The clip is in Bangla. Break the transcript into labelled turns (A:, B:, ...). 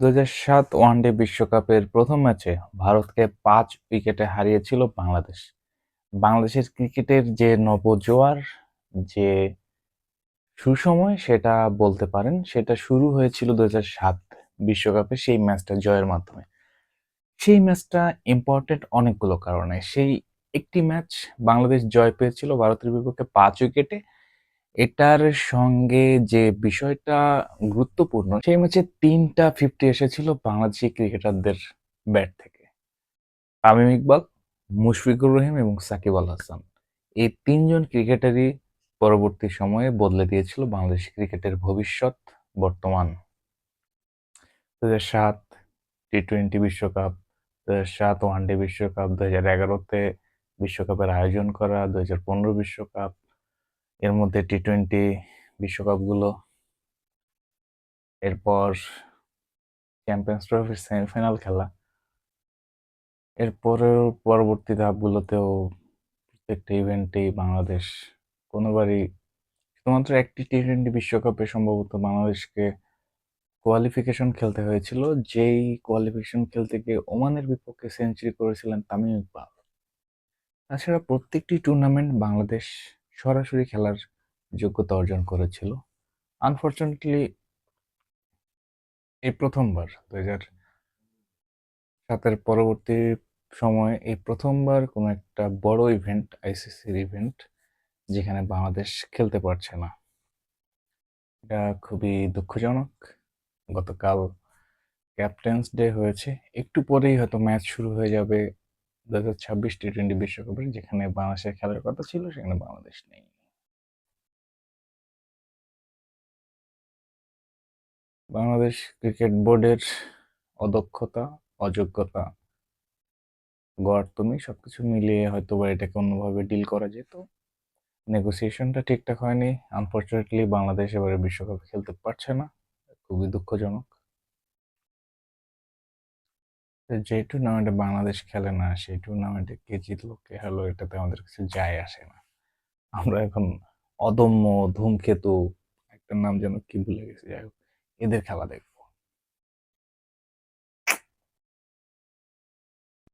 A: ২০০৭ ওয়ানডে বিশ্বকাপের প্রথম ম্যাচে ভারতকে ৫ উইকেটে হারিয়েছিল বাংলাদেশ। বাংলাদেশের ক্রিকেটের যে নবজোয়ার, যে সুসময় সেটা বলতে পারেন, সেটা শুরু হয়েছিল ২০০৭ বিশ্বকাপে সেই ম্যাচটা জয়ের মাধ্যমে। সেই ম্যাচটা ইম্পর্টেন্ট অনেকগুলো কারণে। সেই একটি ম্যাচ বাংলাদেশ জয় পেয়েছিল ভারতের বিপক্ষে ৫ উইকেটে। এটার সঙ্গে যে বিষয়টা গুরুত্বপূর্ণ, সেই ম্যাচে ৩টা 50 এসেছিল বাংলাদেশি ক্রিকেটারদের ব্যাট থেকে। তামিম ইকবাল, মুশফিকুর রহিম এবং সাকিব আল হাসান। এই ৩ জন ক্রিকেটারই পরবর্তী সময়ে বদলে দিয়েছিল বাংলাদেশ ক্রিকেটের ভবিষ্যৎ বর্তমান। ২০০৭ টি-টোয়েন্টি বিশ্বকাপ, ২০০৭ ওয়ানডে বিশ্বকাপ, ২০১১তে বিশ্বকাপের আয়োজন করা, ২০১৫ বিশ্বকাপ, এর মধ্যে টি-টোয়েন্টি বিশ্বকাপগুলো, এরপর চ্যাম্পিয়ন্স ট্রফির সেমিফাইনাল খেলা, এরপরেও পরবর্তী ধাপগুলোতেও প্রত্যেকটা ইভেন্টেই বাংলাদেশ কোনোবারই, শুধুমাত্র একটি টি-টোয়েন্টি বিশ্বকাপে সম্ভবত বাংলাদেশকে কোয়ালিফিকেশন খেলতে হয়েছিল, যেই কোয়ালিফিকেশন খেলতে গিয়ে ওমানের বিপক্ষে সেঞ্চুরি করেছিলেন তামিম ইকবাল। তাছাড়া প্রত্যেকটি টুর্নামেন্ট বাংলাদেশ সরাসরি খেলার যোগ্যতা অর্জন করেছিল। আনফরচুনেটলি এই প্রথমবার ২০০৭-এর পরবর্তী সময়ে এই প্রথমবার কোনো একটা বড় ইভেন্ট, আইসিসির ইভেন্ট, যেখানে বাংলাদেশ খেলতে পারছে না। এটা খুবই দুঃখজনক। গতকাল ক্যাপ্টেন্স ডে হয়েছে, একটু পরেই হয়তো ম্যাচ শুরু হয়ে যাবে ২০২৬ টি-টোয়েন্টি বিশ্বকাপের, যেখানে বাংলাদেশের খেলার কথা ছিল, সেখানে বাংলাদেশ নেই। বাংলাদেশ ক্রিকেট বোর্ডের অদক্ষতা, অযোগ্যতা, গড়াত্তমি সবকিছু মিলিয়ে হয়তোবা এটাকে অন্যভাবে ডিল করা যেত। নেগোসিয়েশনটা ঠিকঠাক হয়নি। আনফরচুনেটলি বাংলাদেশ এবারে বিশ্বকাপে খেলতে পারছে না, খুবই দুঃখজনক। যে টুর্নামেন্টে বাংলাদেশ খেলে না, সেই টুর্নামেন্টে কে জিতলো কে হারলো এটাতে আমাদের কিছু যায় আসে না। আমরা এখন অদম্য, ধূমকেতু, একটা নাম যেন কি ভুলে গেছি, যাই হোক, এদের খেলা দেখব।